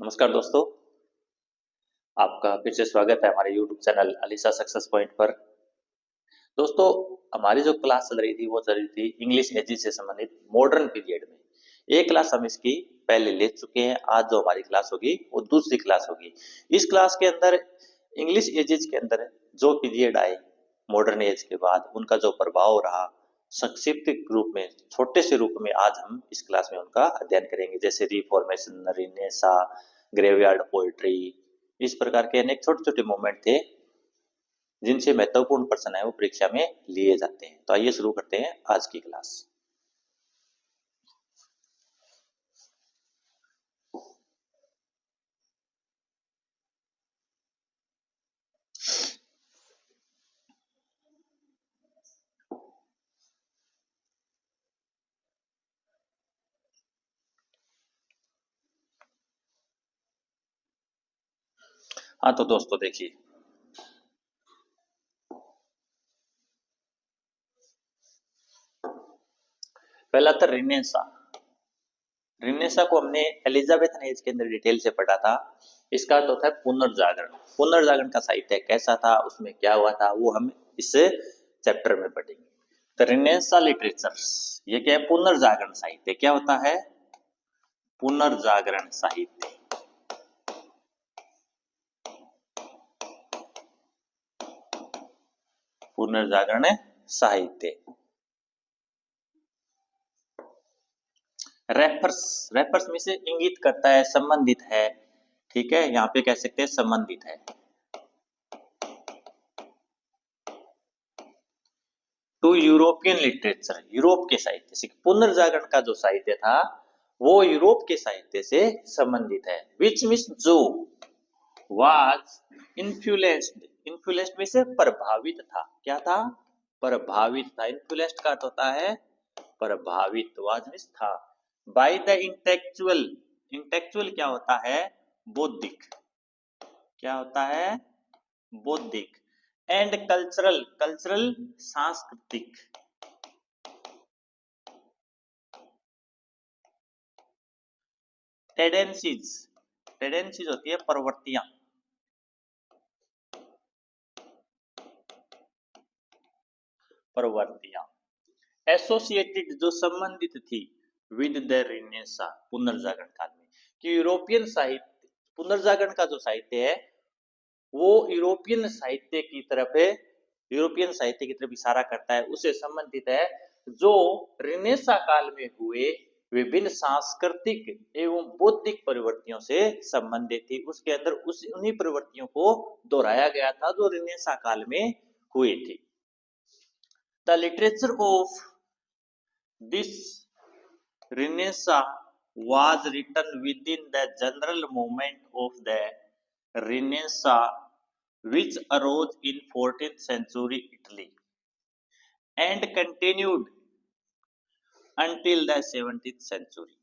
नमस्कार दोस्तों, आपका फिर से स्वागत है हमारे YouTube channel Alisa success point पर। दोस्तों, हमारी जो क्लास चल रही थी वो चल रही थी इंग्लिश एजेस से संबंधित मॉडर्न पीरियड में। एक क्लास हम इसकी पहले ले चुके हैं। आज जो हमारी क्लास होगी वो दूसरी क्लास होगी। इस क्लास के अंदर इंग्लिश एजेस के अंदर जो पीरियड आए मॉडर्न एज के बाद उनका जो प्रभाव रहा, संक्षिप्त रूप में छोटे से रूप में आज हम इस क्लास में उनका अध्ययन करेंगे। जैसे रिफॉर्मेशन, रिनेसा, ग्रेवयार्ड पोएट्री, इस प्रकार के अनेक छोटे छोटे मूवमेंट थे जिनसे महत्वपूर्ण प्रश्न है वो परीक्षा में लिए जाते हैं। तो आइए शुरू करते हैं आज की क्लास। हाँ तो दोस्तों देखिए, पहला था रिनेसा। रिनेसा को हमने एलिजाबेथन एज के अंदर डिटेल से पढ़ा था। इसका अर्थ होता है पुनर्जागरण। पुनर्जागरण का साहित्य कैसा था, उसमें क्या हुआ था, वो हम इस चैप्टर में पढ़ेंगे। तो रिनेसा लिटरेचर, ये क्या है? पुनर्जागरण साहित्य। क्या होता है? पुनर्जागरण साहित्य। पुनर्जागरण साहित्य। रेफर्स, रेफर्स में से इंगित करता है, संबंधित है। ठीक है, यहाँ पे कह सकते हैं संबंधित है। टू यूरोपियन लिटरेचर, यूरोप के साहित्य से। पुनर्जागरण का जो साहित्य था वो यूरोप के साहित्य से संबंधित है। विच मीन्स जो, वाज इन्फ्लुएंस्ड, इन्फ्लुएंस्ड में से प्रभावित था। क्या था? प्रभावित था। इन्फ्लुएंस्ड का अर्थ होता है प्रभावित। वाज मीन्स था। बाय द इंटेलेक्चुअल, इंटेलेक्चुअल क्या होता है? बौद्धिक। क्या होता है? बौद्धिक। एंड कल्चरल, कल्चरल सांस्कृतिक। टेंडेंसीज, टेंडेंसीज होती है प्रवृत्तियां। प्रवृत्तियां एसोसिएटेड, जो संबंधित थी विद द रिनेसा, पुनर्जागरण काल में। कि यूरोपियन साहित्य, पुनर्जागरण का जो साहित्य है वो यूरोपियन साहित्य की तरफ है, यूरोपियन साहित्य की तरफ इशारा करता है, उससे संबंधित है जो रिनेसा काल में हुए विभिन्न सांस्कृतिक एवं बौद्धिक प्रवृत्तियों से संबंधित थी। उसके अंदर उस उन्हीं प्रवृत्तियों को दोहराया गया था जो रिनेसा काल में हुई थी। The literature of this renaissance was written within the general movement of the Renaissance which arose in 14th century Italy and continued until the 17th century.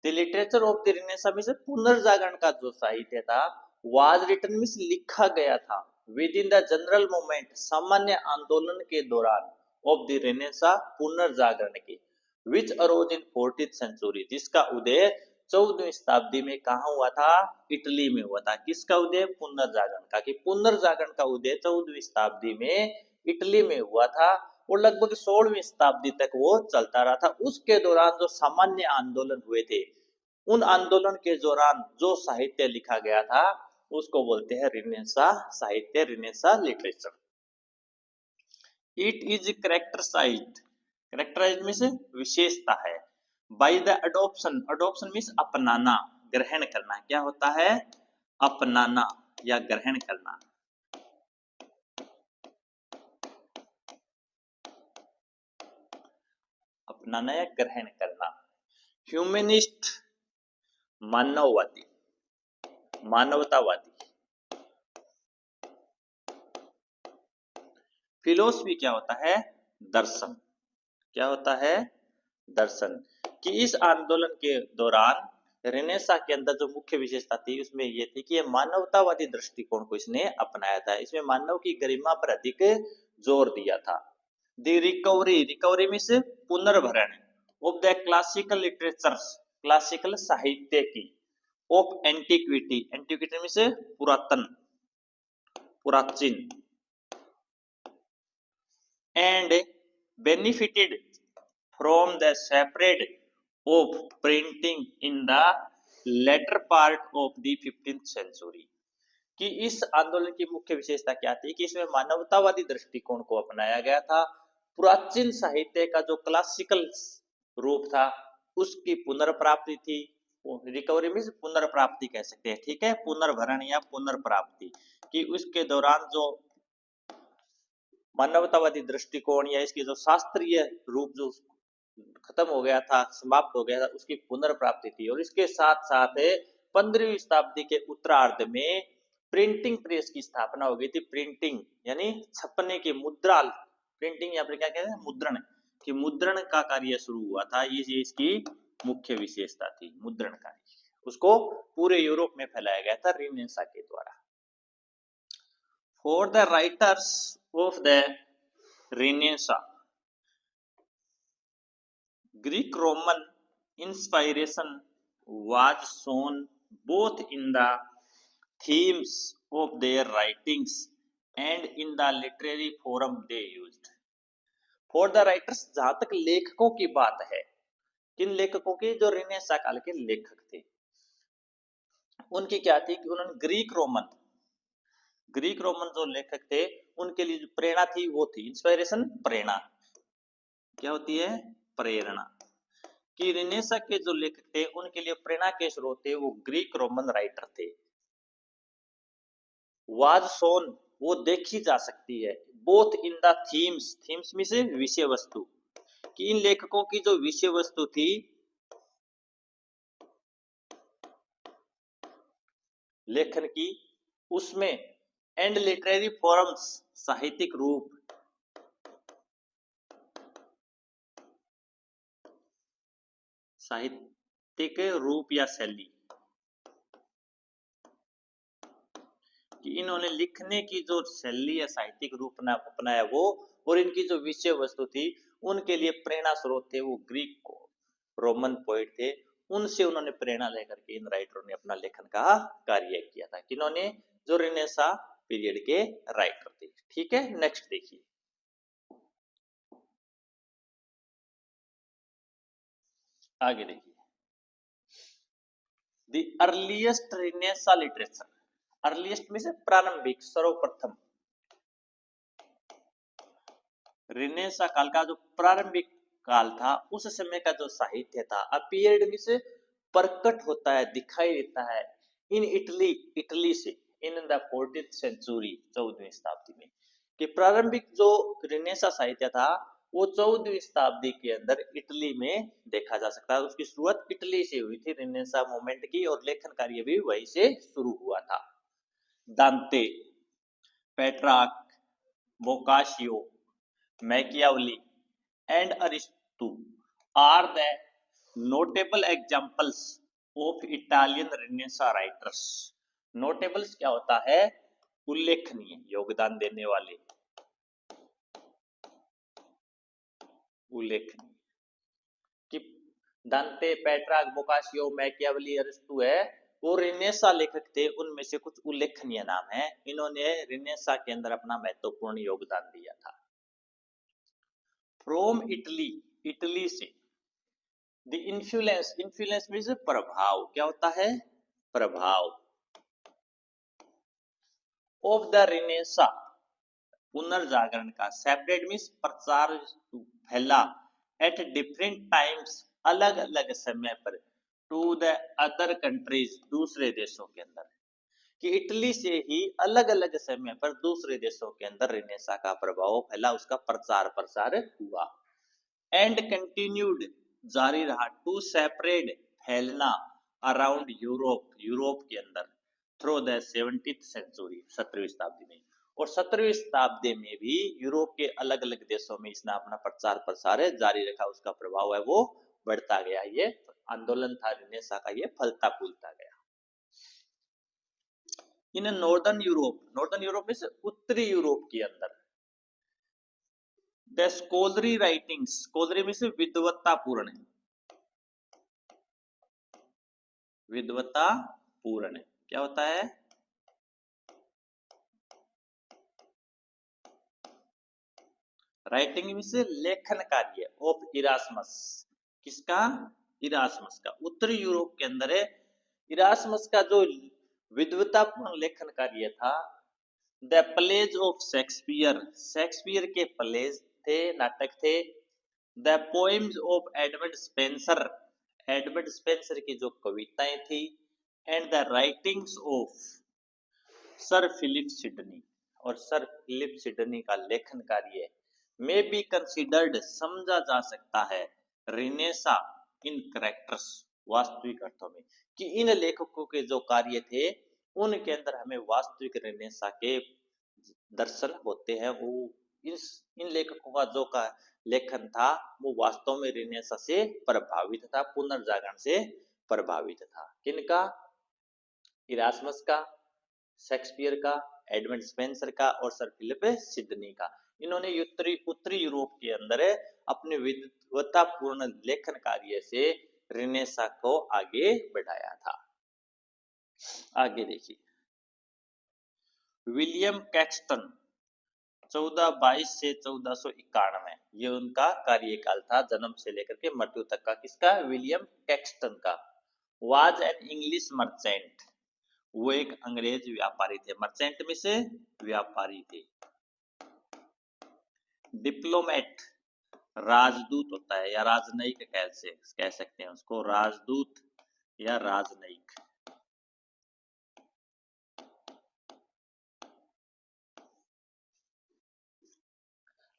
The literature of the Renaissance में से पुनर्जागरण का जो साहित्य था was written means लिखा गया था within the general movement, सामान्य आंदोलन के दौरान of the Renaissance, पुनर्जागरण के, which arose in 14th century, जिसका उदय 14वीं शताब्दी में कहा हुआ था? इटली में हुआ था। किसका उदय? पुनर्जागरण का। कि पुनर्जागरण का उदय 14वीं शताब्दी में इटली में हुआ था और लगभग 16वीं शताब्दी तक वो चलता रहा था। उसके दौरान जो सामान्य आंदोलन हुए थे, उन आंदोलन के दौरान जो साहित्य लिखा गया था उसको बोलते हैं रिनेसा साहित्य, renaissance literature. It is characterized, characterized में से विशेषता है, by the adoption, adoption means अपनाना, ग्रहण करना। क्या होता है? अपनाना या ग्रहण करना। अपनाना या ग्रहण करना। ह्यूमनिस्ट, मानववादी, मानवतावादी। फिलोसफी क्या होता है? दर्शन। क्या होता है? दर्शन। कि इस आंदोलन के दौरान रेनेसा के अंदर जो मुख्य विशेषता थी उसमें ये थी कि मानवतावादी दृष्टिकोण को इसने अपनाया था। इसमें मानव की गरिमा पर अधिक जोर दिया था। द रिकवरी, रिकवरी में से पुनर्भरण of the classical literature, classical साहित्य की, ऑफ एंटिक्विटी, एंटिक्विटी मीन्स पुरातन, प्राचीन, and benefited from the separate of printing in the later part of the 15th century. कि इस आंदोलन की मुख्य विशेषता क्या थी कि इसमें मानवतावादी दृष्टिकोण को अपनाया गया था, प्राचीन साहित्य का जो क्लासिकल रूप था उसकी पुनर्प्राप्ति थी, रिकवरी मीन्स पुनर्प्राप्ति कह सकते हैं, ठीक है, पुनर्भरण या पुनर्प्राप्ति, कि उसके दौरान जो मानवतावादी दृष्टिकोण या इसकी जो शास्त्रीय रूप जो खत्म हो गया था, समाप्त हो गया था, उसकी पुनर्प्राप्ति थी। और इसके साथ साथ 15वीं शताब्दी के उत्तरार्ध में प्रिंटिंग प्रेस की स्थापना हो गई थी। प्रिंटिंग यानी छपने की मुद्रा, प्रिंटिंग या फिर क्या कहते हैं मुद्रण, कि मुद्रण का कार्य शुरू हुआ था। ये इसकी मुख्य विशेषता थी, मुद्रण कार्य। उसको पूरे यूरोप में फैलाया गया था रिनेसां के द्वारा। For the writers of the Renaissance, Greek Roman inspiration was shown both in the themes of their writings and in the literary form they used. For the writers, जहां तक लेखकों की बात है, किन लेखकों की, जो रिनेसां काल के लेखक थे, उनकी क्या थी कि उन्होंने ग्रीक रोमन जो लेखक थे उनके लिए जो प्रेरणा थी वो थी इंस्पायरेशन, प्रेरणा। क्या होती है? प्रेरणा। कि रिनेसां के जो लेखक थे उनके लिए प्रेरणा के स्रोत थे वो ग्रीक रोमन राइटर थे। वाज शोन, वो देखी जा सकती है, बोथ इन द थीम्स में से विषय वस्तु, कि इन लेखकों की जो विषय वस्तु थी लेखन की उसमें, एंड लिटरेरी फॉर्म्स, साहित्यिक रूप, साहित्यिक रूप या शैली, कि इन्होंने लिखने की जो शैली या साहित्यिक रूप अपनाया वो, और इनकी जो विषय वस्तु थी उनके लिए प्रेरणा स्रोत थे वो ग्रीक रोमन पोइट थे। उनसे उन्होंने प्रेरणा लेकर के इन राइटरों ने अपना लेखन का कार्य किया था, किन्होंने, जो रिनेसां पीरियड के राइटर थे। ठीक है, नेक्स्ट देखिए, आगे देखिए, द अर्लीस्ट रिनेसां लिटरेचर, अर्लीस्ट में से प्रारंभिक, सर्वप्रथम, रिनेसां काल का जो प्रारंभिक काल था उस समय का जो साहित्य था, अपीयर्ड में से प्रकट होता है, दिखाई देता है, इन इटली, इटली से, इन द 14th सेंचुरी, 14वीं शताब्दी में, कि प्रारंभिक जो रिनेसां साहित्य था वो 14वीं शताब्दी के अंदर इटली में देखा जा सकता है। उसकी शुरुआत इटली से हुई थी रिनेसां मूवमेंट की, और लेखन कार्य भी वहीं से शुरू हुआ था। Dante, Petrarch, Boccaccio, Machiavelli and Aristo are the notable examples of Italian Renaissance writers. Notables क्या होता है? उल्लेखनीय, योगदान देने वाले, उल्लेखनीय, कि दांते, पेट्रार्क, बोकाशियो, मैकियावली, अरिस्टो है वो रिनेसां लेखक थे। उनमें से कुछ उल्लेखनीय नाम है, इन्होंने रिनेसां के अंदर अपना महत्वपूर्ण योगदान दिया था। फ्रॉम इटली, इटली से, द इन्फ्लुएंस, इन्फ्लुएंस मीन्स प्रभाव, क्या होता है? प्रभाव, ऑफ द रिनेसां, पुनर्जागरण का, सेपरेट मीन्स प्रचार, फैला, एट डिफरेंट टाइम्स, अलग अलग समय पर, टू द अदर कंट्रीज, दूसरे देशों के अंदर, कि इटली से ही अलग अलग समय पर दूसरे देशों के अंदर रिनेसां का प्रभाव फैला, उसका प्रचार प्रसार हुआ। एंड कंटिन्यूड, जारी रहा, टू सेपरेट, फैलना, अराउंड यूरोप, यूरोप के अंदर, थ्रू द 17th सेंचुरी, 17वीं शताब्दी में, और 17वीं शताब्दी में भी यूरोप के अलग अलग देशों में इसने अपना प्रचार प्रसार जारी रखा, उसका प्रभाव है वो बढ़ता गया। ये आंदोलन था रिनेसां का, ये फलता फूलता गया। In northern Europe, northern Europe में से उत्तरी यूरोप के अंदर, द स्कॉलरी राइटिंग्स, स्कॉलरी में से विद्वत्तापूर्ण, विद्वत्ता पूर्ण, क्या होता है? राइटिंग मीन्स लेखन कार्य ऑफ इरास्मस, किसका? इरास्मस का। उत्तरी यूरोप के अंदर इरास्मस का जो विद्वतापूर्ण लेखन कार्य था, the plays of Shakespeare, Shakespeare के प्लेज थे, नाटक थे। The poems of Edward Spenser, Edward Spenser की जो कविताएं थी। And the writings of Sir Philip Sidney, और सर फिलिप सिडनी का लेखन कार्य में बी कंसिडर्ड, समझा जा सकता है, रिनेसा इन करेक्टर्स, वास्तविक अर्थों में, कि इन लेखकों के जो कार्य थे उनके अंदर हमें वास्तविक रिनेसा के दर्शन होते हैं। वो इन लेखकों का जो का लेखन था वो वास्तव में रिनेसा से प्रभावित था, पुनर्जागरण से प्रभावित था। किनका? इरास्मस का, शेक्सपियर का, एडमंड स्पेंसर का और सर फिलिप सिडनी का। इन्होंने उत्तरी यूरोप के अंदर अपने विद्वतापूर्ण लेखन कार्य से रिनेसा को आगे बढ़ाया था। आगे देखिए, विलियम कैक्सटन 1422 से 1491, ये उनका कार्यकाल था, जन्म से लेकर के मृत्यु तक का। किसका? विलियम कैक्सटन का। वाज एन इंग्लिश मर्चेंट, वो एक अंग्रेज व्यापारी थे। मर्चेंट में से व्यापारी थे। डिप्लोमेट, राजदूत होता है, या राजनयिक कह सकते हैं उसको, राजदूत या राजनयिक।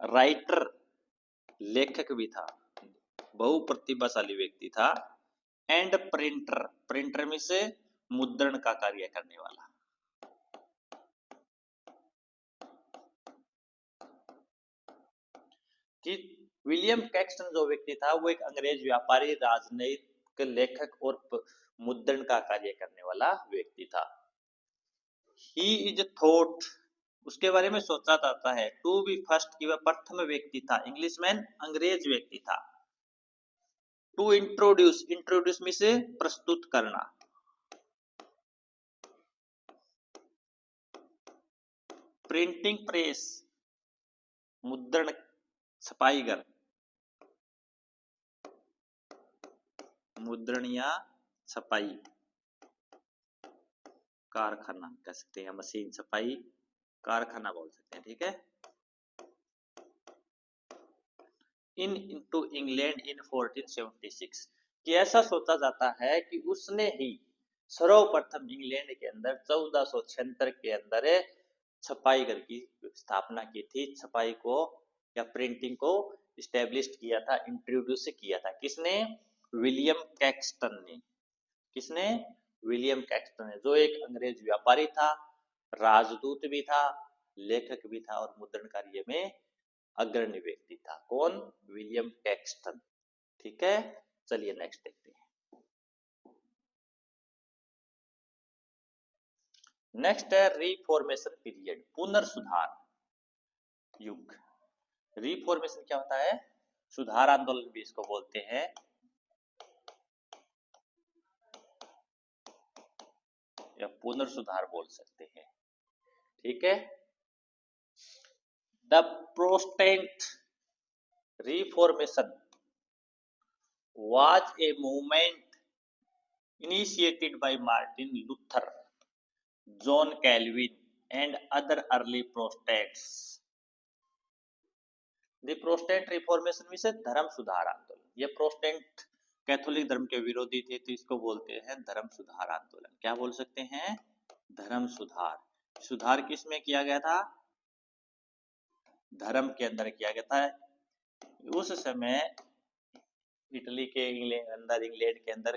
राइटर, लेखक भी था, बहुप्रतिभाशाली व्यक्ति था। एंड प्रिंटर, प्रिंटर में से मुद्रण का कार्य करने वाला। कि विलियम कैक्सटन जो व्यक्ति था वो एक अंग्रेज व्यापारी, राजनयिक, लेखक और मुद्रण का कार्य करने वाला व्यक्ति था। ही इज थॉट, उसके बारे में सोचा जाता है, टू बी फर्स्ट, कि वह प्रथम व्यक्ति था, इंग्लिशमैन, अंग्रेज व्यक्ति था। टू इंट्रोड्यूस, इंट्रोड्यूस में से प्रस्तुत करना। प्रिंटिंग प्रेस, मुद्रण छपाई घर, मुद्रण या छपाई कारखाना कह सकते हैं, मशीन, छपाई कारखाना बोल सकते हैं, ठीक है। इनटू इंग्लैंड इन 1476, कि ऐसा सोचा जाता है कि उसने ही सर्वप्रथम इंग्लैंड के अंदर 1476 के अंदर छपाई घर की स्थापना की थी। छपाई को या प्रिंटिंग को इस्टेब्लिश किया था, इंट्रोड्यूस किया था। किसने? विलियम कैक्सटन ने। किसने? विलियम कैक्सटन ने, जो एक अंग्रेज व्यापारी था, राजदूत भी था, लेखक भी था और मुद्रण कार्य में अग्रणी व्यक्ति था। कौन? विलियम कैक्सटन, ठीक है। चलिए नेक्स्ट देखते हैं। नेक्स्ट है रिफॉर्मेशन पीरियड, पुनर्सुधार युग। रिफॉर्मेशन क्या होता है? सुधार आंदोलन भी इसको बोलते हैं, या पुनर्सुधार बोल सकते हैं, ठीक है। The Protestant reformation was a movement initiated by Martin Luther, John Calvin and other early Protestants. The Protestant Reformation means धर्म सुधार आंदोलन। ये प्रोटेस्टेंट कैथोलिक धर्म के विरोधी थे, तो इसको बोलते हैं धर्म सुधार आंदोलन। क्या बोल सकते हैं? धर्म सुधार। सुधार किस में किया गया था? धर्म के अंदर किया गया था। उस समय इटली के इंग्लैंड के अंदर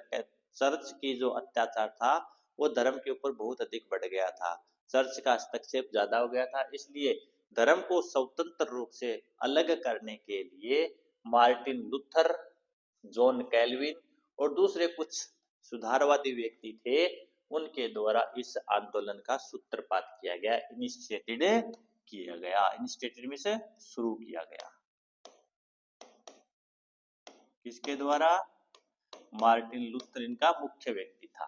चर्च की जो अत्याचार था वो धर्म के ऊपर बहुत अधिक बढ़ गया था। चर्च का हस्तक्षेप ज्यादा हो गया था, इसलिए धर्म को स्वतंत्र रूप से अलग करने के लिए मार्टिन लूथर, जॉन कैल्विन और दूसरे कुछ सुधारवादी व्यक्ति थे, उनके द्वारा इस आंदोलन का सूत्रपात किया गया, इनिशिएटेड में से शुरू किया गया। किसके द्वारा? मार्टिन लूथर इनका मुख्य व्यक्ति था।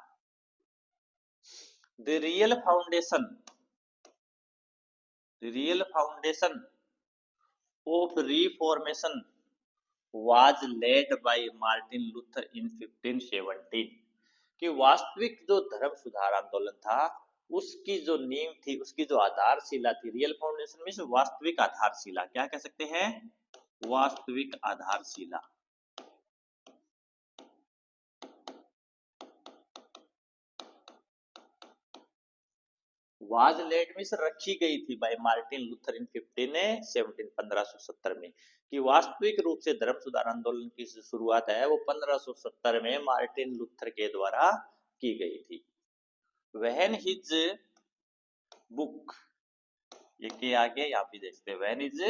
The real foundation of Reformation was led by Martin Luther in 1517 कि वास्तविक जो धर्म सुधार आंदोलन था उसकी जो नींव थी, उसकी जो आधारशिला थी, रियल फाउंडेशन मींस वास्तविक आधारशिला, क्या कह सकते हैं, वास्तविक आधारशिला, वाज लेड मींस रखी गई थी बाय मार्टिन लूथर इन 1517 में, कि वास्तविक रूप से धर्म सुधार आंदोलन की शुरुआत है वो 1570 में मार्टिन लूथर के द्वारा की गई थी। व्हेन हिज बुक, ये के आगे यहाँ भी देखते हैं, when his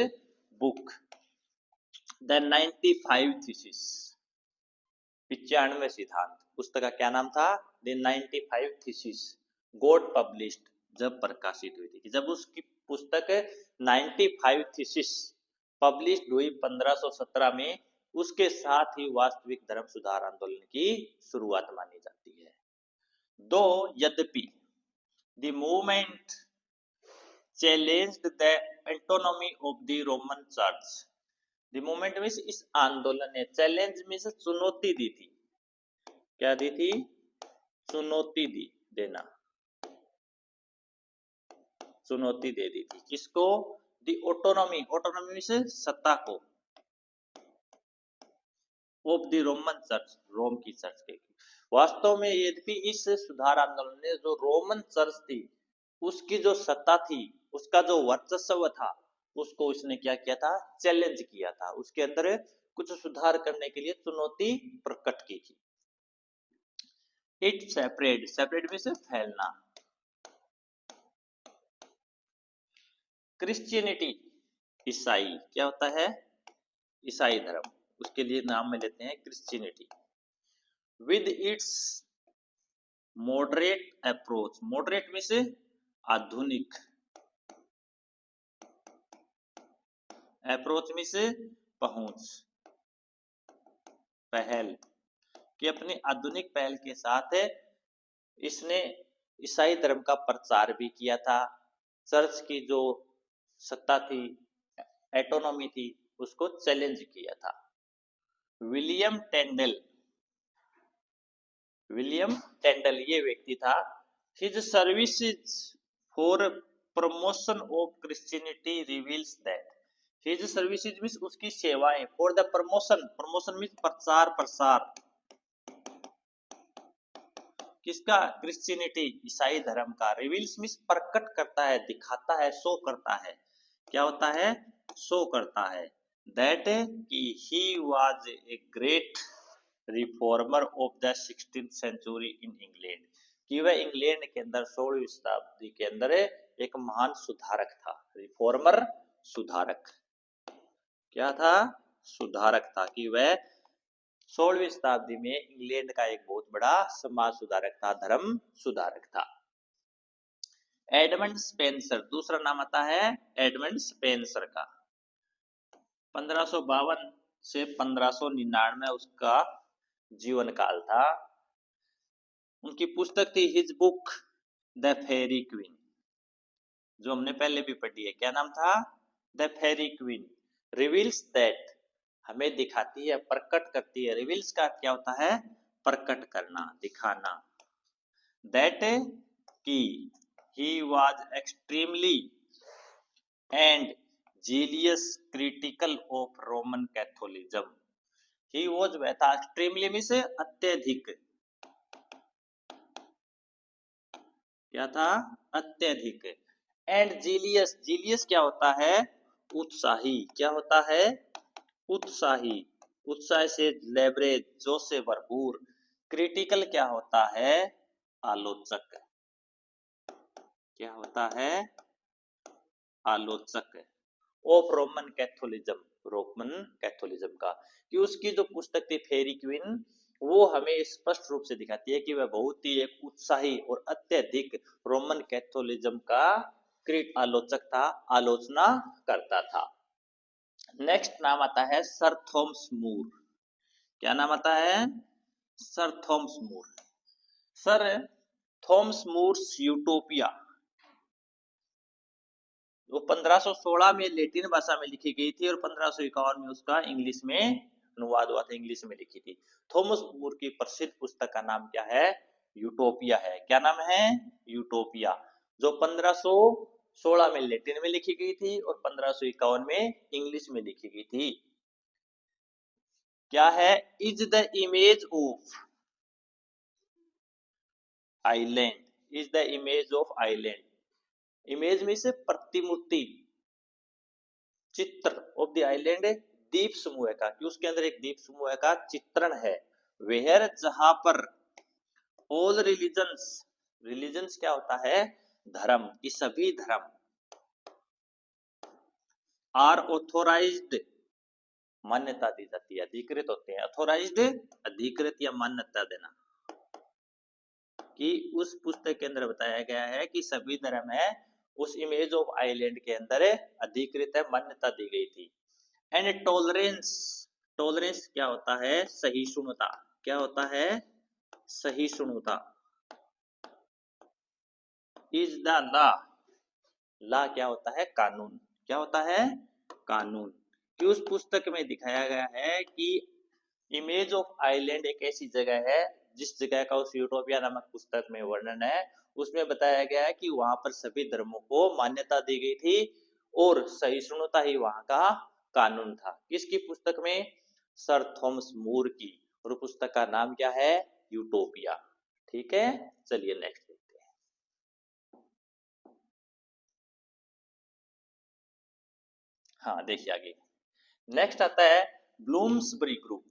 book the 95 thesis, 95 सिद्धांत, पुस्तक का क्या नाम था, द 95 थीसिस गॉट पब्लिश्ड, जब प्रकाशित हुई थी, कि जब उसकी पुस्तक 95 थीसिस पब्लिश्ड हुई 1517 में, उसके साथ ही वास्तविक धर्म सुधार आंदोलन की शुरुआत मानी जाती है। दो यद्यपि the movement challenged the autonomy of the Roman church, the movement means इस आंदोलन ने, चैलेंज मींस चुनौती दी थी, क्या दी थी, चुनौती दी, देना, चुनौती दे दी थी, किसको, दी ऑटोनॉमी, ऑटोनॉमी से सत्ता को, ऑफ द रोमन चर्च, रोम की चर्च के। वास्तव में यद्यपि इस सुधार आंदोलन ने जो रोमन चर्च थी उसकी जो सत्ता थी, उसका जो वर्चस्व था, उसको इसने क्या किया था, चैलेंज किया था, उसके अंदर कुछ सुधार करने के लिए चुनौती प्रकट की थी। इट सेपरेट, सेपरेट में से फैलना, क्रिश्चियनिटी, ईसाई, क्या होता है, ईसाई धर्म, उसके लिए नाम में लेते हैं Christianity, with its moderate approach, moderate में से आधुनिक, अप्रोच में से पहुंच, पहल, कि अपनी आधुनिक पहल के साथ इसने ईसाई धर्म का प्रचार भी किया था, चर्च की जो सत्ता थी, ऑटोनॉमी थी, उसको चैलेंज किया था। विलियम टेंडल, विलियम टेंडल ये व्यक्ति था, his services for promotion of Christianity reveals that, his services means उसकी सेवाएं, for the promotion, promotion means प्रचार प्रसार, किसका, क्रिश्चियनिटी, ईसाई धर्म का, रिवील्स मींस प्रकट करता है, दिखाता है, शो करता है, क्या होता है, शो करता है, दैट कि he was a great reformer of the 16th century in England, कि वह इंग्लैंड के अंदर 16वीं शताब्दी के अंदर एक महान सुधारक था, रिफॉर्मर, सुधारक, क्या था, सुधारक था, कि वह 16वीं शताब्दी में इंग्लैंड का एक बहुत बड़ा समाज सुधारक था, धर्म सुधारक था। एडमंड स्पेंसर, दूसरा नाम आता है एडमंड स्पेंसर का, 1552 से 1599 उसका जीवन काल था। उनकी पुस्तक थी his book the Faerie Queene, जो हमने पहले भी पढ़ी है, क्या नाम था, the Faerie Queene, reveals that, हमें दिखाती है, प्रकट करती है, रिवील्स का क्या होता है, प्रकट करना, दिखाना, दैट कि he was extremely and zealous critical of Roman Catholicism, he was, वह था, extremely में से अत्यधिक, क्या था, अत्यधिक, and zealous, zealous क्या होता है, उत्साही, क्या होता है, उत्साही, उत्साह से लेवरेज, जो से भरपूर, क्रिटिकल क्या होता है, आलोचक, क्या होता है, आलोचक, of Roman Catholicism, Roman Catholicism का, कि उसकी जो पुस्तक थी फेरी क्वीन, वो हमें स्पष्ट रूप से दिखाती है कि वह बहुत ही एक उत्साही और अत्यधिक रोमन कैथोलिज्म का क्रिट आलोचक था, आलोचना करता था। नेक्स्ट नाम आता है सर थॉमस मूर, क्या नाम आता है, सर थॉमस मूर। सर थॉमस मूर्स यूटोपिया, वो 1516 में लैटिन भाषा में लिखी गई थी और 1551 में उसका इंग्लिश में अनुवाद हुआ था, इंग्लिश में लिखी थी। थॉमस मूर की प्रसिद्ध पुस्तक का नाम क्या है? यूटोपिया है। क्या नाम है? यूटोपिया, जो 1516 में लैटिन में लिखी गई थी और 1551 में इंग्लिश में लिखी गई थी। क्या है? Is the image of island, is the image of island. Image में से प्रतिमूर्ति, चित्र ऑफ द आइलैंड, द्वीप समूह का, कि उसके अंदर एक द्वीप समूह का चित्रण है। वेयर, जहां पर ऑल रिलीजन्स, रिलीजन्स क्या होता है? धर्म, कि सभी धर्म आर ऑथोराइज्ड, मान्यता दी जाती है, अधिकृत होते हैं। ऑथोराइज्ड, अधिकृत या मान्यता देना, कि उस पुस्तक के अंदर बताया गया है कि सभी धर्म है उस इमेज ऑफ आइलैंड के अंदर अधिकृत है, मान्यता दी गई थी। एंड टॉलरेंस, टॉलरेंस क्या होता है? सहिष्णुता। क्या होता है? सहिष्णुता। इज द लॉ, लॉ क्या होता है? कानून। क्या होता है? कानून। कि उस पुस्तक में दिखाया गया है कि इमेज ऑफ आइलैंड एक ऐसी जगह है, जिस जगह का उस यूटोपिया नामक पुस्तक में वर्णन है, उसमें बताया गया है कि वहां पर सभी धर्मों को मान्यता दी गई थी और सहिष्णुता ही वहां का कानून था। किसकी पुस्तक में? सर थॉमस मूर की। और पुस्तक का नाम क्या है? यूटोपिया। ठीक है, चलिए नेक्स्ट देखते हैं। हाँ, देखिए आगे नेक्स्ट आता है ब्लूम्सबरी ग्रुप।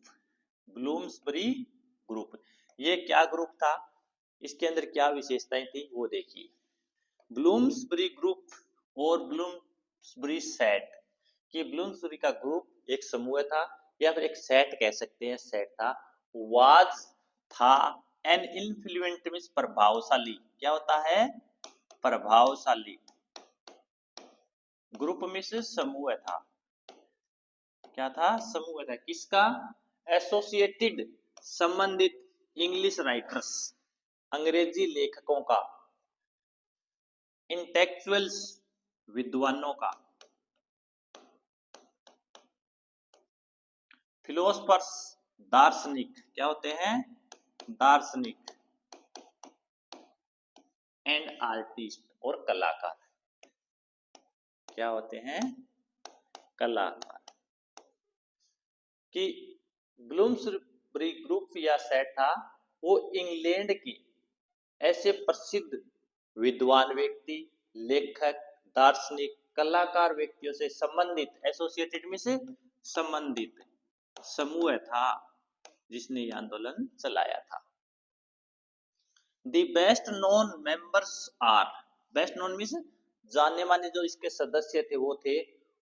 ब्लूम्सबरी ग्रुप, ये क्या ग्रुप था? इसके अंदर क्या विशेषताएं थी वो देखिए। ब्लूम्सबरी ग्रुप और ब्लूम्सबरी सेट, कि ब्लूम्सबरी का ग्रुप एक समूह था या फिर एक सेट कह सकते हैं, सेट था। वाज था, एन इन्फ्लुएंट मींस प्रभावशाली। क्या होता है? प्रभावशाली। ग्रुप में से समूह था। क्या था? समूह था। किसका? एसोसिएटेड, संबंधित, इंग्लिश राइटर्स, अंग्रेजी लेखकों का, इंटेलेक्चुअल्स, विद्वानों का, फिलोसफर्स, दार्शनिक। क्या होते हैं? दार्शनिक। एंड आर्टिस्ट, और कलाकार। क्या होते हैं? कलाकार। कि ब्लूम्सबरी ग्रुप या सेट था, वो इंग्लैंड की ऐसे प्रसिद्ध विद्वान व्यक्ति, लेखक, दार्शनिक, कलाकार व्यक्तियों से संबंधित, एसोसिएटेड में से संबंधित समूह था जिसने ये आंदोलन चलाया था। The best known members are, best known means जाने माने जो इसके सदस्य थे वो थे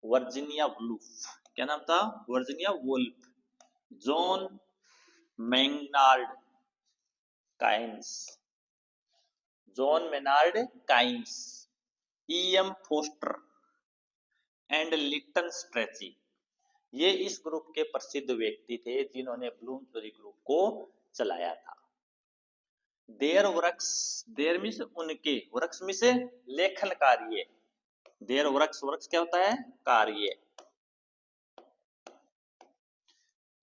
वर्जीनिया वुल्फ। क्या नाम था? Virginia Woolf, John Maynard Keynes, John Maynard Keynes, EM. Forster and Lytton Strachey. ये इस ग्रुप के प्रसिद्ध व्यक्ति थे जिन्होंने ब्लूम्सबरी ग्रुप को चलाया था। देयर वर्क्स, देयर मीन्स उनके, वर्क्स मीन्स लेखन कार्य। देयर वर्क्स, वर्क्स क्या होता है? कार्य।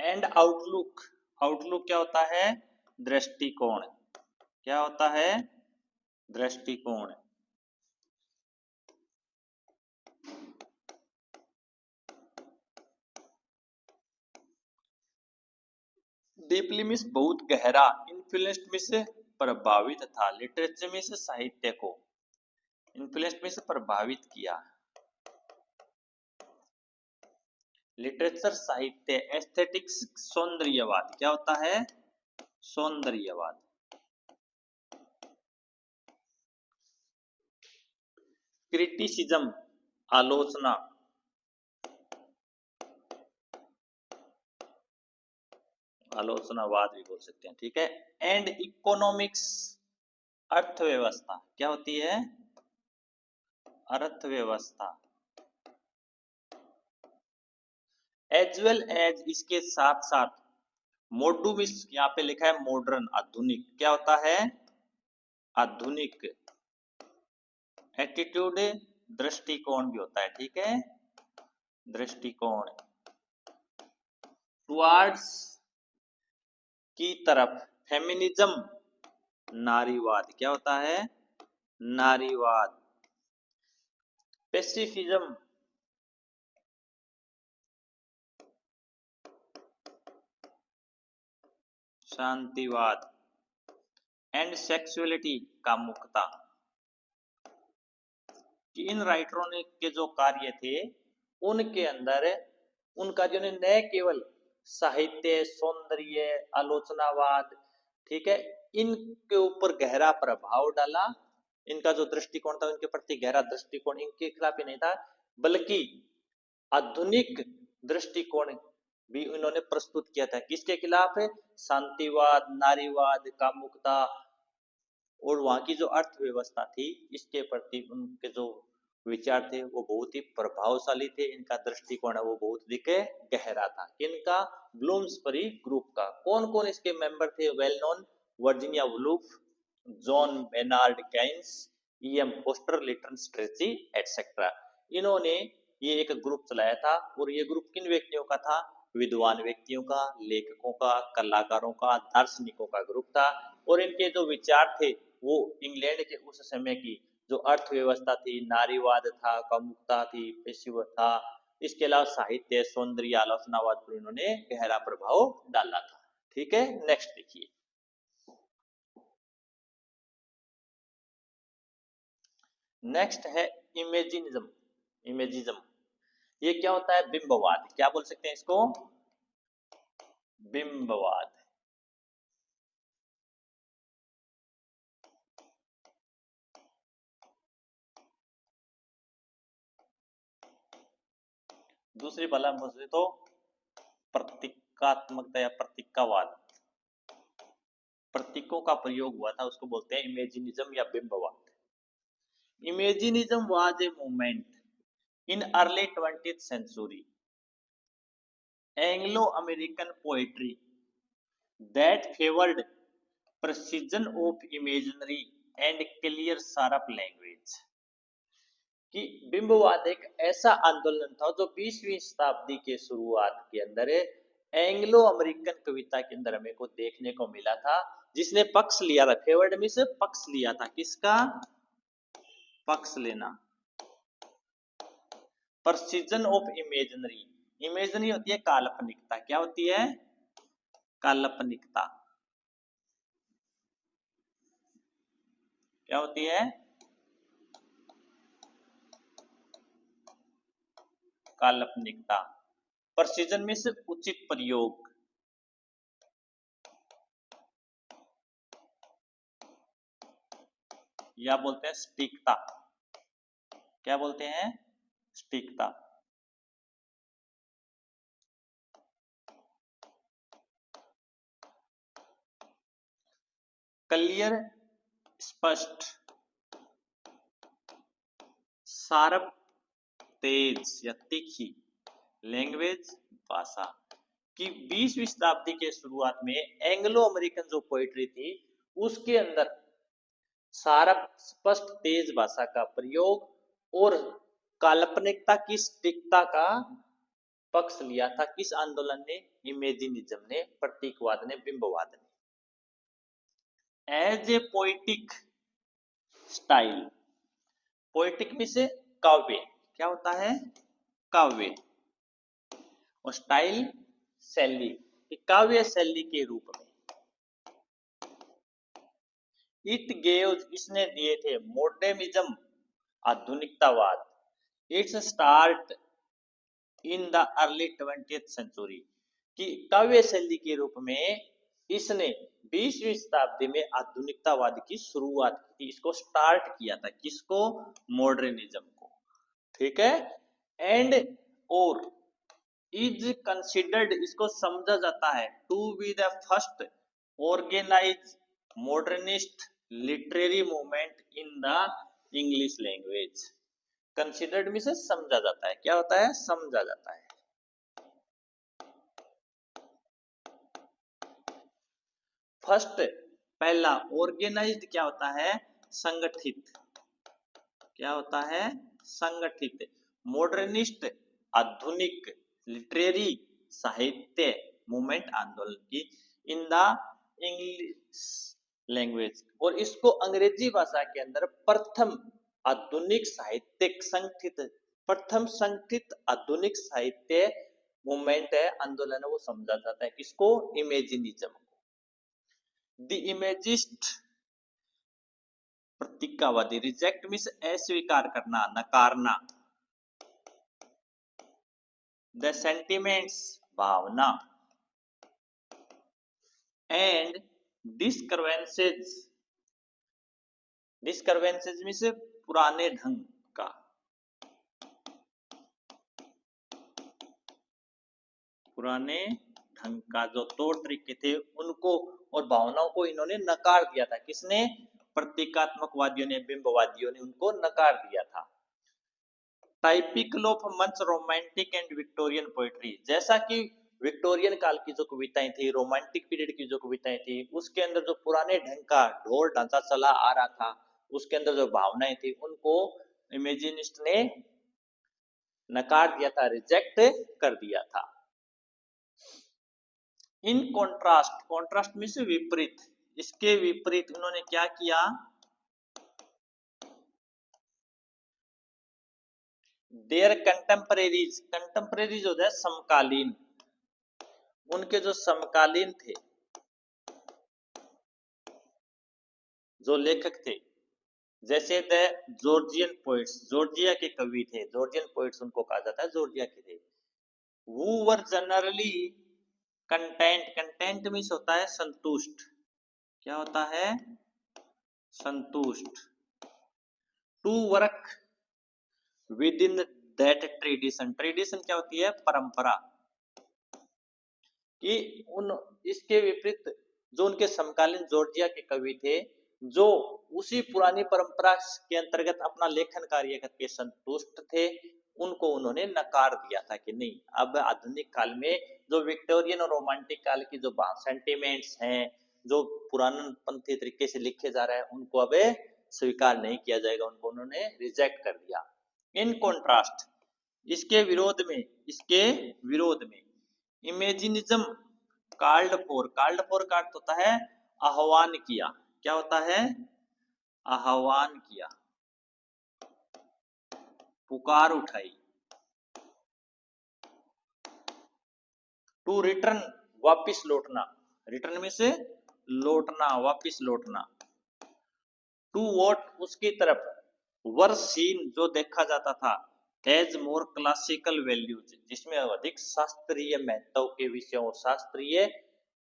एंड आउटलुक, आउटलुक क्या होता है? दृष्टिकोण। क्या होता है? दृष्टिकोण। डीपली मीन्स बहुत गहरा, इन्फ्लुएंस्ड मीन्स प्रभावित था, लिटरेचर मीन्स साहित्य को, इन्फ्लुएंस्ड मीन्स प्रभावित किया, लिटरेचर साहित्य, एस्थेटिक्स सौंदर्यवाद। क्या होता है? सौंदर्यवाद। क्रिटिसिज्म, आलोचना, आलोचनावाद भी बोल सकते हैं। ठीक है। एंड इकोनॉमिक्स, अर्थव्यवस्था। क्या होती है? अर्थव्यवस्था। एज वेल एज, इसके साथ साथ, मॉडर्न, यहाँ पे लिखा है मॉडर्न, आधुनिक। क्या होता है? आधुनिक एटीट्यूड दृष्टिकोण भी होता है, ठीक है, दृष्टिकोण टुवर्ड्स की तरफ, फेमिनिज्म नारीवाद, क्या होता है, नारीवाद, पेसिफिज्म शांतिवाद, एंड सेक्सुअलिटी कामुकता। कि इन राइटरों ने के जो कार्य थे उनके अंदर उनका जो न केवल साहित्य, सौंदर्य, आलोचनावाद, ठीक है, इनके ऊपर गहरा प्रभाव डाला, इनका जो दृष्टिकोण था उनके प्रति गहरा दृष्टिकोण इनके खिलाफ ही नहीं था, बल्कि आधुनिक दृष्टिकोण भी उन्होंने प्रस्तुत किया था। किसके खिलाफ है, शांतिवाद, नारीवाद, कामुकता, और वहां की जो अर्थव्यवस्था थी इसके प्रति उनके जो विचार थे वो बहुत ही प्रभावशाली थे, इनका दृष्टिकोण है वो बहुत दिखे गहरा था। किनका, ब्लूम्सबरी ग्रुप का। कौन कौन इसके मेंबर थे, well known, Virginia Woolf, John Maynard Keynes, E M. Forster, Lytton Strachey etcetera. इन्होंने ये एक ग्रुप चलाया था, और ये ग्रुप किन व्यक्तियों का था, विद्वान व्यक्तियों का, लेखकों का, कलाकारों का, दार्शनिकों का ग्रुप था। और इनके जो विचार थे वो इंग्लैंड के उस समय की जो अर्थव्यवस्था थी, नारीवाद था, कामुकता थी, पेशेवर था, इसके अलावा साहित्य, सौंदर्य, आलोचनावाद पर इन्होंने गहरा प्रभाव डाला था। ठीक है, नेक्स्ट देखिए, नेक्स्ट है इमेजिनिज्म। इमेजिज्म ये क्या होता है, बिंबवाद, क्या बोल सकते हैं इसको, बिंबवाद। दूसरी वाला बोलते तो प्रतीकात्मकता या प्रतीकावाद, प्रतीकों का प्रयोग हुआ था, उसको बोलते हैं इमेजिनिज्म या बिंबवाद। Imaginism was a movement in early 20th century Anglo American poetry that favoured precision of imaginary and clear sharp language। कि बिंबवाद एक ऐसा आंदोलन था जो 20वीं शताब्दी के शुरुआत के अंदर एंग्लो अमेरिकन कविता के अंदर हमें को देखने को मिला था, जिसने पक्ष लिया था, फेवर्ड में से पक्ष लिया था, किसका, पक्ष लेना, precision of imaginary। इमेजनरी होती है काल्पनिकता, क्या होती है, काल्पनिकता, क्या होती है, काल्पनिकता। प्रिसीजन में से उचित प्रयोग, या बोलते हैं सटीकता, क्या बोलते हैं, सटीकता। क्लियर स्पष्ट, शार्प तेज या तीखी, लैंग्वेज भाषा। कि 20वीं शताब्दी के शुरुआत में एंग्लो अमेरिकन जो पोइट्री थी उसके अंदर शार्प स्पष्ट तेज भाषा का प्रयोग और काल्पनिकता की सटीकता का पक्ष लिया था। किस आंदोलन ने, इमेजिनिज्म ने, प्रतीकवाद ने, बिंबवाद ने। As a poetic style, poetic में से काव्य, क्या होता है, काव्य, और स्टाइल शैली, काव्य शैली के रूप में। इट गेव, इसने दिए थे, मॉडर्निज्म आधुनिकतावाद, it's start in the early 20th century। कि काव्य शैली के रूप में इसने 20वीं शताब्दी में आधुनिकतावाद की शुरुआत की, इसको स्टार्ट किया था, किसको, मॉडर्निज्म को। ठीक है, एंड और इज कंसिडर्ड, इसको समझा जाता है, to be the first organize modernist literary movement in the English language. Considered में से समझा जाता है, क्या होता है, समझा जाता है। फर्स्ट पहला ऑर्गेनाइज्ड क्या होता है? संगठित। क्या होता है? संगठित। मॉडर्निस्ट आधुनिक। लिटरेरी साहित्य मूवमेंट आंदोलन की इन द इंग्लिश लैंग्वेज। और इसको अंग्रेजी भाषा के अंदर प्रथम आधुनिक साहित्यिक संगठित, प्रथम संगठित आधुनिक साहित्य मूवमेंट है, आंदोलन है, वो समझा जाता है। किसको? इमेजिनिज्म को। द इमेजिस्ट प्रतीकावादी। रिजेक्ट मीन्स अस्वीकार करना, नकारना। द सेंटिमेंट्स भावना। And discursiveness. डिस्कर्वेंसेज मीन्स पुराने ढंग का। पुराने ढंग का जो तौर तरीके थे उनको और भावनाओं को इन्होंने नकार दिया था। किसने? प्रतीकात्मकवादियों ने, बिंबवादियों ने उनको नकार दिया था। टाइपिकल ऑफ मंच रोमांटिक एंड विक्टोरियन पोएट्री। जैसा कि विक्टोरियन काल की जो कविताएं थी, रोमांटिक पीरियड की जो कविताएं थी, उसके अंदर जो पुराने ढंग का ढोल ढांचा चला आ रहा था, उसके अंदर जो भावनाएं थी, उनको इमेजिनिस्ट ने नकार दिया था, रिजेक्ट कर दिया था। इन कॉन्ट्रास्ट, कॉन्ट्रास्ट मीन्स विपरीत, इसके विपरीत उन्होंने क्या किया? देयर कंटेम्परेरीज, कंटेम्परेरीज होता है समकालीन, उनके जो समकालीन थे, जो लेखक थे, जैसे द जॉर्जियन पोइट्स, जॉर्जिया के कवि थे, जॉर्जियन पोइट्स उनको कहा जाता है, जॉर्जिया के थे। वो were generally content, content means होता है संतुष्ट। क्या होता है? संतुष्ट। To work within that tradition, tradition क्या होती है? परंपरा। कि उन इसके विपरीत जो उनके समकालीन जॉर्जिया के कवि थे, जो उसी पुरानी परंपरा के अंतर्गत अपना लेखन कार्य करके संतुष्ट थे, उनको उन्होंने नकार दिया था कि नहीं, अब आधुनिक काल में जो विक्टोरियन और रोमांटिक काल की जो सेंटिमेंट्स हैं, जो पुरानपंथी तरीके से लिखे जा रहे हैं, उनको अब स्वीकार नहीं किया जाएगा, उनको उन्होंने रिजेक्ट कर दिया। इन कॉन्ट्रास्ट, इसके विरोध में, इसके विरोध में इमेजिनिज्म कॉल्ड फॉर, कॉल्ड फॉर का अर्थ होता है आह्वान किया। क्या होता है? आह्वान किया, पुकार उठाई। टू रिटर्न, वापिस लौटना, रिटर्न में से लौटना, वापिस लौटना। टू वॉट, उसकी तरफ, वर सीन, जो देखा जाता था, एज मोर क्लासिकल वैल्यूज, जिसमें अधिक शास्त्रीय महत्व के विषयों, शास्त्रीय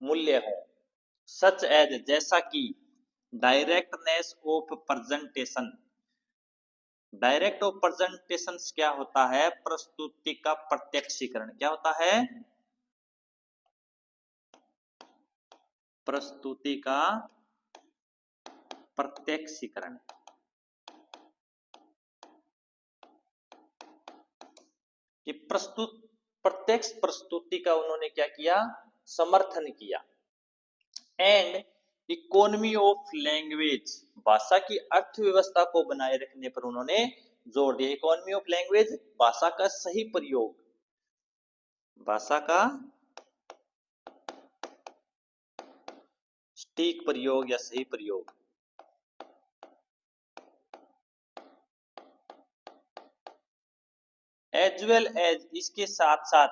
मूल्य हो। सच एज, जैसा कि directness of presentation, direct of presentation क्या होता है? प्रस्तुति का प्रत्यक्षीकरण। क्या होता है? प्रस्तुति का प्रत्यक्षीकरण। कि प्रस्तुत, प्रत्यक्ष प्रस्तुति का उन्होंने क्या किया? समर्थन किया। एंड इकोनॉमी ऑफ लैंग्वेज, भाषा की अर्थव्यवस्था को बनाए रखने पर उन्होंने जोर दिया। इकोनॉमी ऑफ लैंग्वेज, भाषा का सही प्रयोग, भाषा का सटीक प्रयोग या सही प्रयोग। एज वेल एज, इसके साथ साथ,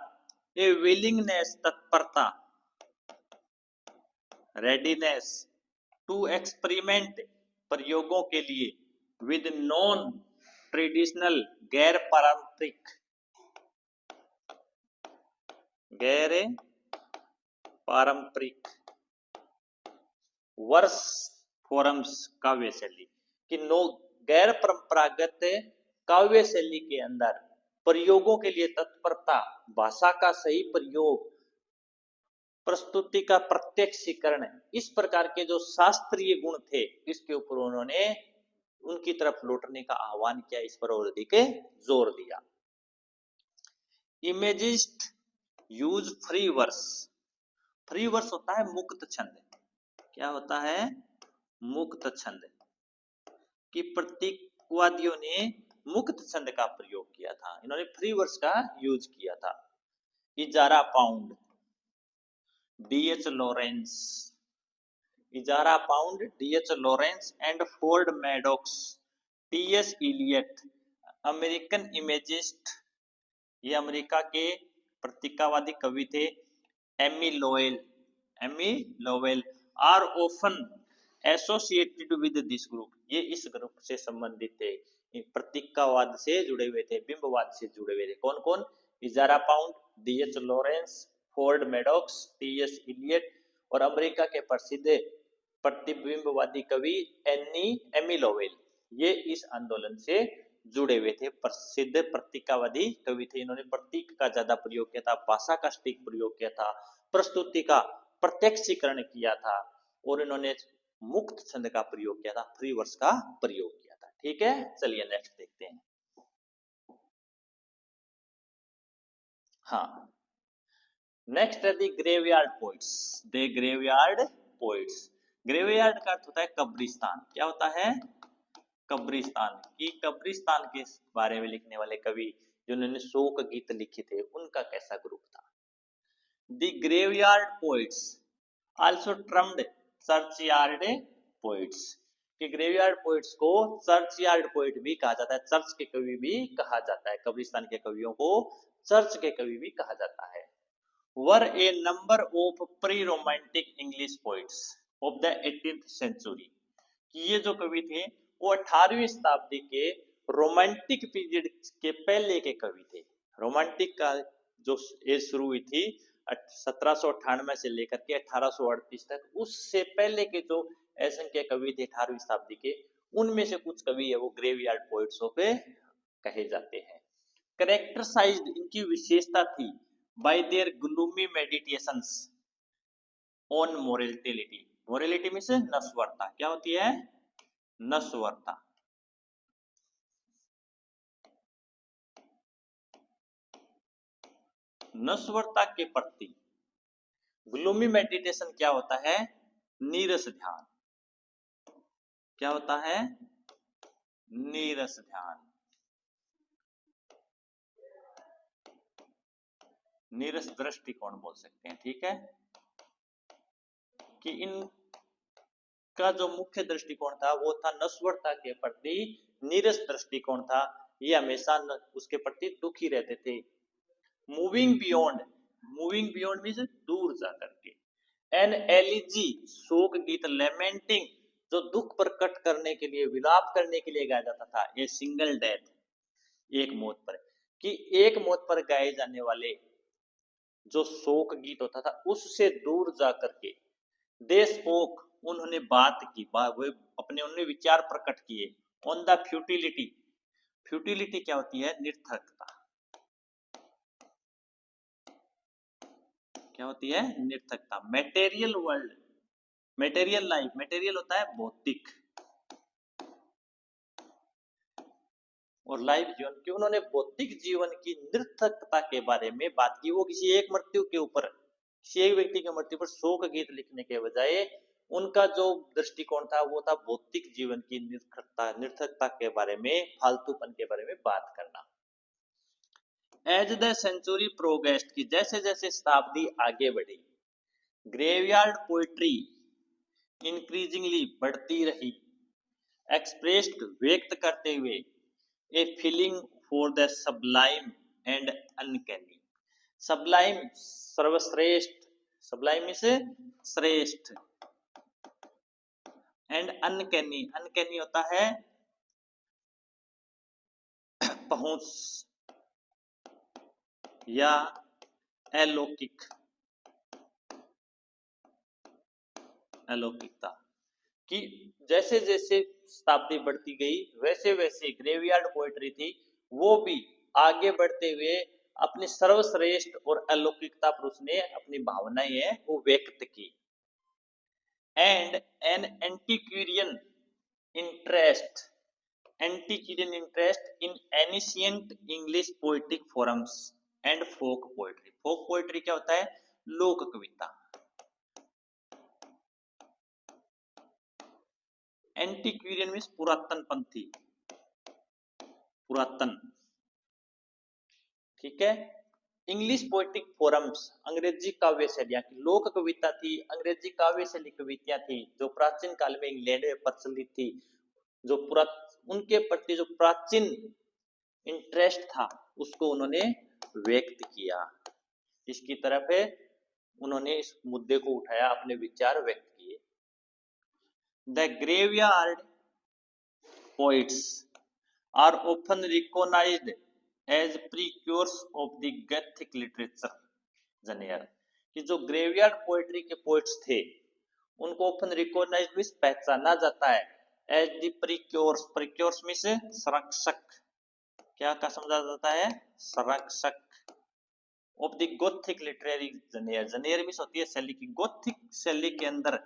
ए विलिंगनेस, तत्परता, रेडीनेस, टू एक्सपेरिमेंट, प्रयोगों के लिए, विद नॉन ट्रेडिशनल, गैर पारंपरिक, गैर पारंपरिक वर्स फॉर्म्स, काव्य शैली, कि नो, गैर परंपरागत काव्य शैली के अंदर प्रयोगों के लिए तत्परता, भाषा का सही प्रयोग, प्रस्तुति का प्रत्यक्षीकरण, इस प्रकार के जो शास्त्रीय गुण थे, इसके ऊपर उन्होंने उनकी तरफ लौटने का आह्वान किया, इस पर और अधिक जोर दिया। Imagist use free verse, free verse होता है मुक्त छंद। क्या होता है? मुक्त छंद कि प्रतीकवादियों ने मुक्त छंद का प्रयोग किया था, इन्होंने फ्री वर्स का यूज किया था। Ezra Pound, DH Lawrence, Ezra Pound, DH Lawrence and Ford Madox, TS Eliot, American imagist, ये अमेरिका के प्रतीकावादी कवि थे। Amy Lowell, Amy Lowell are often associated with this group, ये इस ग्रुप से संबंधित थे, प्रतीकावाद से जुड़े हुए थे, बिंबवाद से जुड़े हुए थे। कौन कौन? Ezra Pound, DH Lawrence, Ford Madox, TS Eliot और अमेरिका के प्रसिद्ध प्रतिबिंबवादी कवि एमी लोवेल, ये इस आंदोलन से जुड़े हुए थे, प्रसिद्ध प्रतीकावादी कवि थे। इन्होंने प्रतीक का ज्यादा प्रयोग किया था, भाषा का सटीक प्रयोग किया था, प्रस्तुति का प्रत्यक्षीकरण किया था और इन्होंने मुक्त छंद का प्रयोग किया था, फ्री वर्स का प्रयोग किया था। ठीक है, चलिए नेक्स्ट देखते हैं। हाँ, नेक्स्ट है the graveyard poets, the graveyard poets. Graveyard का अर्थ होता है कब्रिस्तान। क्या होता है? कब्रिस्तान। की कब्रिस्तान के बारे में लिखने वाले कवि जिन्होंने शोक गीत लिखे थे, उनका कैसा ग्रुप था? The graveyard poets also termed churchyard poets, कि ग्रेवयार्ड पोइट्स को चर्चयार्ड पोइट भी कहा जाता है, चर्च के कवि भी कहा जाता है, कब्रिस्तान के कवियों को चर्च के कवि भी कहा जाता है। Were a number of pre romantic English poets of the 18th century, कि ये जो कवि थे वो 18वीं शताब्दी के रोमांटिक पीरियड के पहले के कवि थे। रोमांटिक का जो एज शुरू हुई थी 1798 से लेकर के 1838 तक, उससे पहले के जो असंख्य कवि थे 18वीं शताब्दी के, उनमें से कुछ कवि है वो ग्रेवयार्ड पोइट्स पे कहे जाते हैं। कैरेक्टराइज्ड, इनकी विशेषता थी by their gloomy meditations on morality. Morality means नश्वरता। क्या होती है? नश्वरता। नश्वरता के प्रति ग्लूमी मेडिटेशन क्या होता है? नीरस ध्यान। क्या होता है? नीरस ध्यान। नीरस दृष्टिकोण बोल सकते हैं। ठीक है, कि इनका जो मुख्य दृष्टिकोण था वो था नश्वरता के प्रति नीरस दृष्टिकोण था। ये हमेशा उसके प्रति दुखी रहते थे। Moving beyond, moving beyond means दूर जा करके। एन एलिजी, शोक गीत। लेमेंटिंग, जो दुख प्रकट करने के लिए, विलाप करने के लिए गाया जाता था। ए सिंगल डेथ, एक मौत पर, कि एक मौत पर गाए जाने वाले जो शोक गीत होता था, उससे दूर जा करके दे स्पोक, उन्होंने बात की, वो अपने उन्होंने विचार प्रकट किए ऑन द फ्यूटिलिटी। फ्यूटिलिटी क्या होती है? निर्थकता। क्या होती है? निर्थकता। Material world, material life, material होता है भौतिक, और लाइफ जीवन की, उन्होंने भौतिक जीवन की निर्थकता के बारे में बात की। वो किसी एक मृत्यु के ऊपर, किसी एक व्यक्ति की मृत्यु पर शोक गीत लिखने के बजाय उनका जो दृष्टिकोण था वो था भौतिक जीवन की निर्थकता, निर्थकता के बारे में, फालतूपन के बारे में बात करना। एज द सेंचुरी प्रोग्रेस्ड, की जैसे जैसे शताब्दी आगे बढ़ी, ग्रेवयार्ड पोइट्री इंक्रीजिंगली बढ़ती रही, एक्सप्रेस्ड, व्यक्त करते हुए, a feeling for the Sublime and uncanny. Sublime सर्वश्रेष्ठ, सबलाइम से श्रेष्ठ, एंड अनकैनी, अनकैनी होता है पहुंच या अलौकिक, अलौकिकता, कि जैसे जैसे शताब्दी बढ़ती गई वैसे वैसे ग्रेवयार्ड पोएट्री थी वो भी आगे बढ़ते हुए अपनी सर्वश्रेष्ठ और अलौकिकता पर उसने अपनी भावनाएं है वो व्यक्त की। And an antiquarian interest, antiquarian interest in ancient English poetic forms and folk poetry. Folk poetry क्या होता है? लोक कविता। एंटीक्वेरियन मीन्स पुरातनपंथी, पुरातन, ठीक है। इंग्लिश पोएटिक फोरम्स, अंग्रेजी काव्य शैलियां, लोक कविता थी, अंग्रेजी काव्य शैली कविताएं थी जो प्राचीन काल में इंग्लैंड में प्रचलित थी, जो उनके प्रति जो प्राचीन इंटरेस्ट था उसको उन्होंने व्यक्त किया, इसकी तरफ उन्होंने इस मुद्दे को उठाया, अपने विचार व्यक्त किए। The graveyard poets are often recognised as precursors of the gothic literature genre, कि जो ग्रेवयार्ड पोएट्री के पोइट्स थे उनको ओपन रिकॉग्नाइज्ड मीन्स पहचाना जाता है, as the precursors, precursors means संरक्षक, क्या का समझा जाता है, संरक्षक, of the gothic literary genre, genre means होती है शैली की, गोथिक शैली के अंदर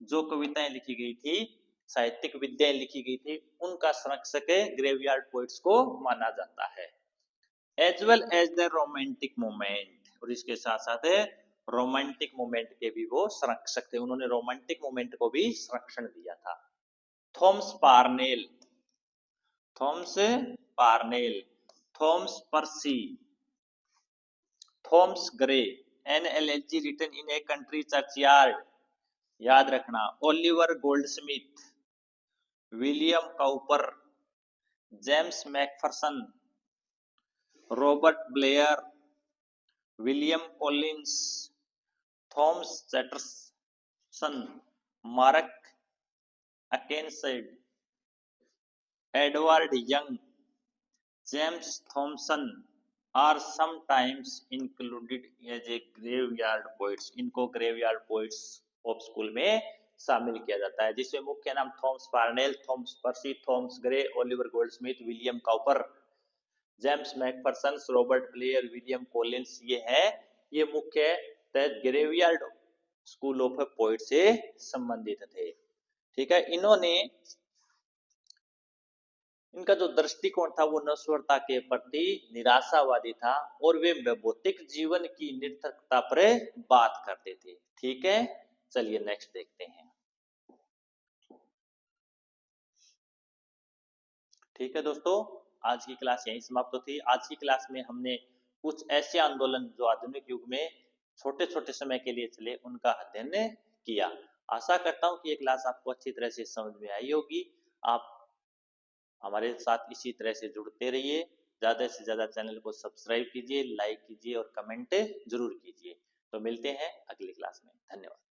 जो कविताएं लिखी गई थी, साहित्यिक विद्याएं लिखी गई थी, उनका संरक्षक ग्रेवयार्ड पोइट्स को माना जाता है। As well as the romantic moment, और इसके साथ साथ रोमांटिक मोमेंट के भी वो संरक्षक थे, उन्होंने रोमांटिक मोमेंट को भी संरक्षण दिया था। Thomas Parnell, Thomas Parnell, Thomas Percy, Thomas Gray, NLG written in a country churchyard, याद रखना। Oliver Goldsmith, William Cowper, James Macpherson, Robert Blair, William Collins, Thomas Chatterton, Mark Akenside, Edward Young, James Thomson are sometimes included as a graveyard poets, इनको graveyard poets of school में शामिल किया जाता है, जिसमें मुख्य नाम Thomas Parnell, Thomas Percy, Thomas Gray, Oliver Goldsmith, William Cowper, James Macpherson, Robert Blair, William Collins, ये है, ये मुख्य ग्रेवयार्ड स्कूल ऑफ पोइट से संबंधित थे, ठीक है। इन्होंने, इनका जो दृष्टिकोण था वो नश्वरता के प्रति निराशावादी था, और वे भौतिक जीवन की निरर्थकता पर बात करते थे, ठीक है। चलिए नेक्स्ट देखते हैं, ठीक है दोस्तों, आज की क्लास यहीं समाप्त होती है। आज की क्लास में हमने कुछ ऐसे आंदोलन जो आधुनिक युग में छोटे छोटे समय के लिए चले उनका अध्ययन किया। आशा करता हूं कि ये क्लास आपको अच्छी तरह से समझ में आई होगी। आप हमारे साथ इसी तरह से जुड़ते रहिए, ज्यादा से ज्यादा चैनल को सब्सक्राइब कीजिए, लाइक कीजिए और कमेंट जरूर कीजिए। तो मिलते हैं अगली क्लास में, धन्यवाद।